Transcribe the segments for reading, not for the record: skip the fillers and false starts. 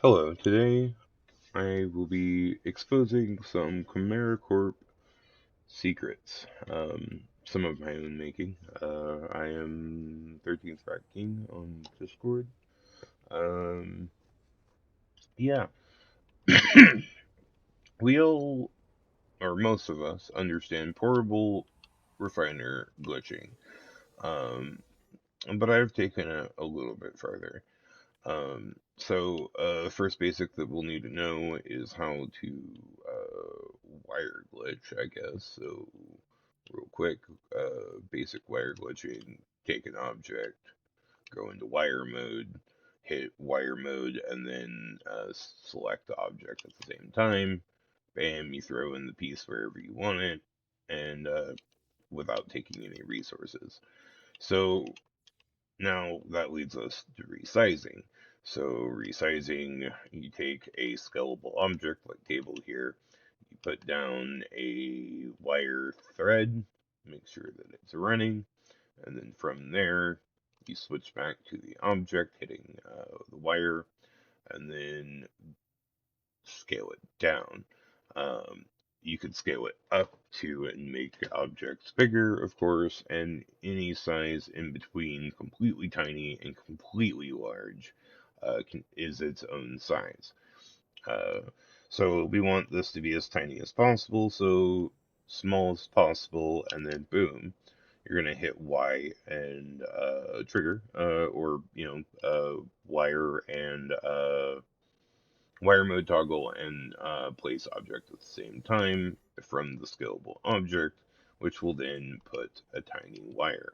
Hello, today I will be exposing some Chimera Corp secrets, some of my own making. I am 13th Rat King on Discord. Um, yeah, we all, or most of us, understand portable refiner glitching, um, but I've taken it a little bit further. First basic that we'll need to know is how to wire glitch, I guess. So, real quick, basic wire glitching, take an object, go into wire mode, hit wire mode, and then select the object at the same time. Bam, you throw in the piece wherever you want it, and without taking any resources. So, now that leads us to resizing. So resizing, you take a scalable object like table here, you put down a wire thread, make sure that it's running, and then from there you switch back to the object, hitting the wire, and then scale it down. Um, you could scale it up to and make objects bigger, of course, and any size in between completely tiny and completely large is its own size. Uh, so we want this to be as tiny as possible, so small as possible, and then boom, you're gonna hit Y and trigger, or wire and wire mode toggle and place object at the same time from the scalable object, which will then put a tiny wire.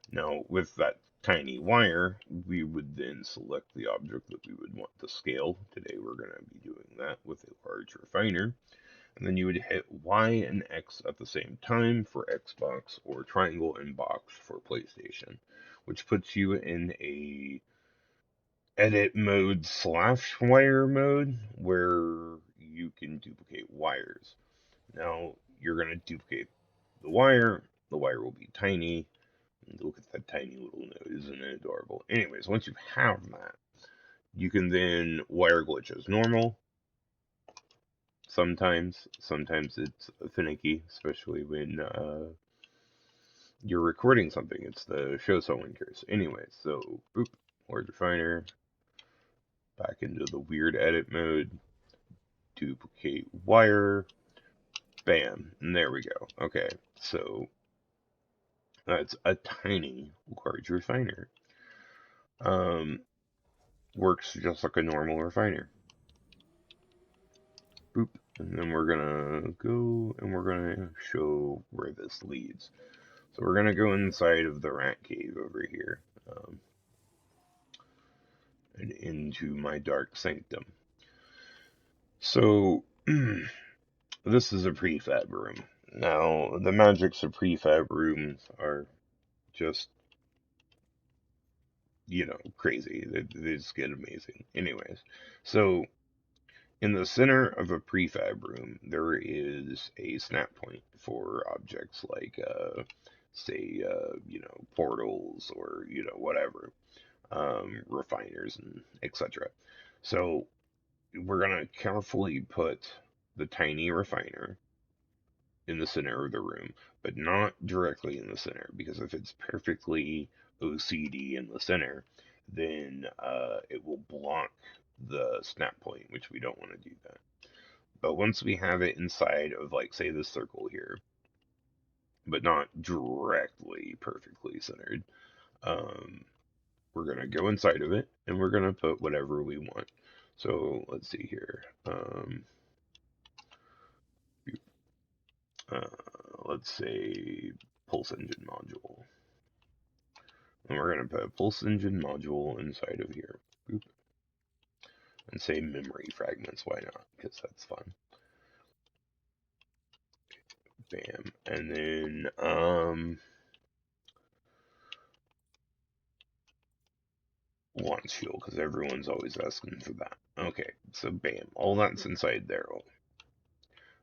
Now, with that tiny wire, we would then select the object that we would want to scale. Today, we're going to be doing that with a large refiner. And then you would hit Y and X at the same time for Xbox or triangle and box for PlayStation, which puts you in a edit mode slash wire mode where you can duplicate wires. Now you're going to duplicate the wire will be tiny. Look at that tiny little node, isn't it adorable? Anyways, once you have that, you can then wire glitch as normal. Sometimes it's finicky, especially when you're recording something. It's the show someone cares. Anyways, so boop, word refiner, back into the weird edit mode, duplicate wire, bam, and there we go. Okay, so that's a tiny large refiner. Um, Works just like a normal refiner. Boop, and then we're gonna go and we're gonna show where this leads. So we're gonna go inside of the rat cave over here, and into my dark sanctum. So this is a prefab room. Now, the magics of prefab rooms are just, crazy. They just get amazing. Anyways, so in the center of a prefab room, there is a snap point for objects like, say, portals or, whatever, refiners and etc. So we're going to carefully put the tiny refiner in the center of the room, but not directly in the center, because if it's perfectly OCD in the center, then it will block the snap point, which we don't want to do that. But once we have it inside of, like, say, this circle here, but not directly perfectly centered, um, we're going to go inside of it and we're going to put whatever we want. So let's see here. Uh, let's say pulse engine module. And we're going to put a pulse engine module inside of here. Boop. And say memory fragments. Why not? Because that's fun. Bam. And then, launch fuel, because everyone's always asking for that. Okay, so bam. All that's inside there.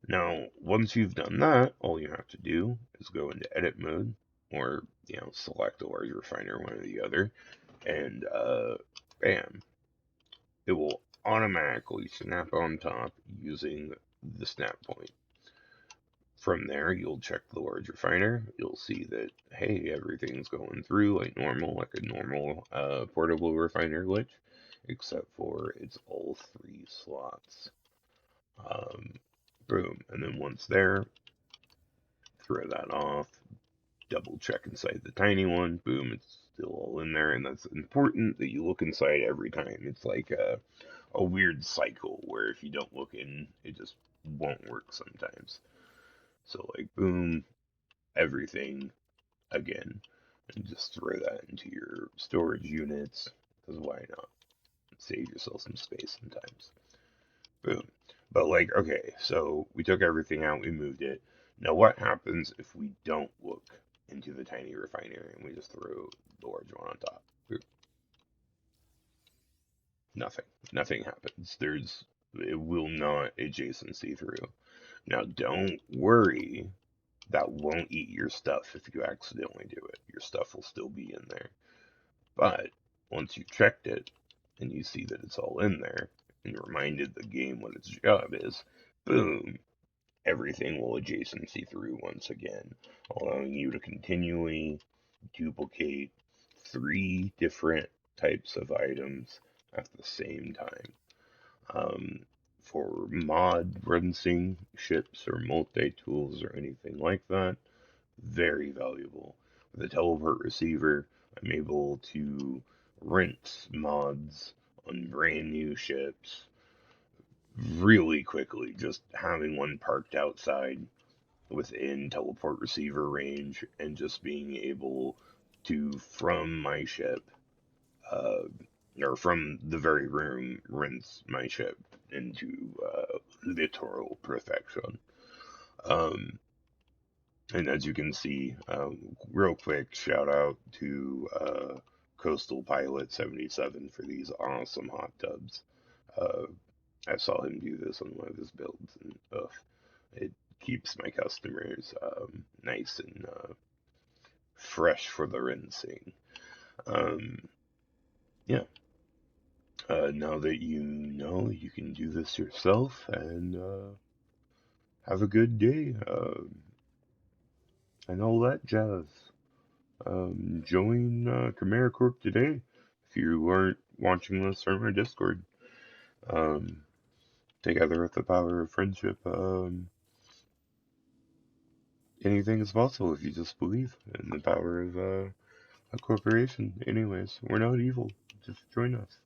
Now, once you've done that, all you have to do is go into edit mode, or, select a large refiner, one or the other, and, bam. It will automatically snap on top using the snap point. From there, you'll check the large refiner. You'll see that, hey, everything's going through like normal, like a normal portable refiner glitch, except for it's all three slots. Um, Boom. And then once there, throw that off, double check inside the tiny one. Boom, it's still all in there. And that's important that you look inside every time. It's like a weird cycle where if you don't look in, it just won't work sometimes. So, like, boom, everything again, and just throw that into your storage units, because why not? Save yourself some space sometimes. Boom. But, like, okay, so we took everything out, we moved it. Now, what happens if we don't look into the tiny refinery and we just throw the large one on top? Boom. Nothing. Nothing happens. It will not adjacency through. Now, don't worry, that won't eat your stuff if you accidentally do it. Your stuff will still be in there. But once you've checked it and you see that it's all in there and you're reminded the game what its job is, boom, everything will adjacency through once again, allowing you to continually duplicate three different types of items at the same time. Um, for mod rinsing ships or multi tools or anything like that, very valuable. With a teleport receiver, I'm able to rinse mods on brand new ships really quickly. Just having one parked outside within teleport receiver range and just being able to, from my ship, uh, or from the very room, rinse my ship into literal perfection. Um, And as you can see, real quick shout out to Coastal Pilot 77 for these awesome hot tubs. Uh, I saw him do this on one of his builds, and it keeps my customers nice and fresh for the rinsing. Um, yeah, now that you know, you can do this yourself and have a good day and all that jazz. Join Chimera Corp today if you aren't watching this from our Discord. Um, Together with the power of friendship, anything is possible if you just believe in the power of a corporation. Anyways, we're not evil. Just join us.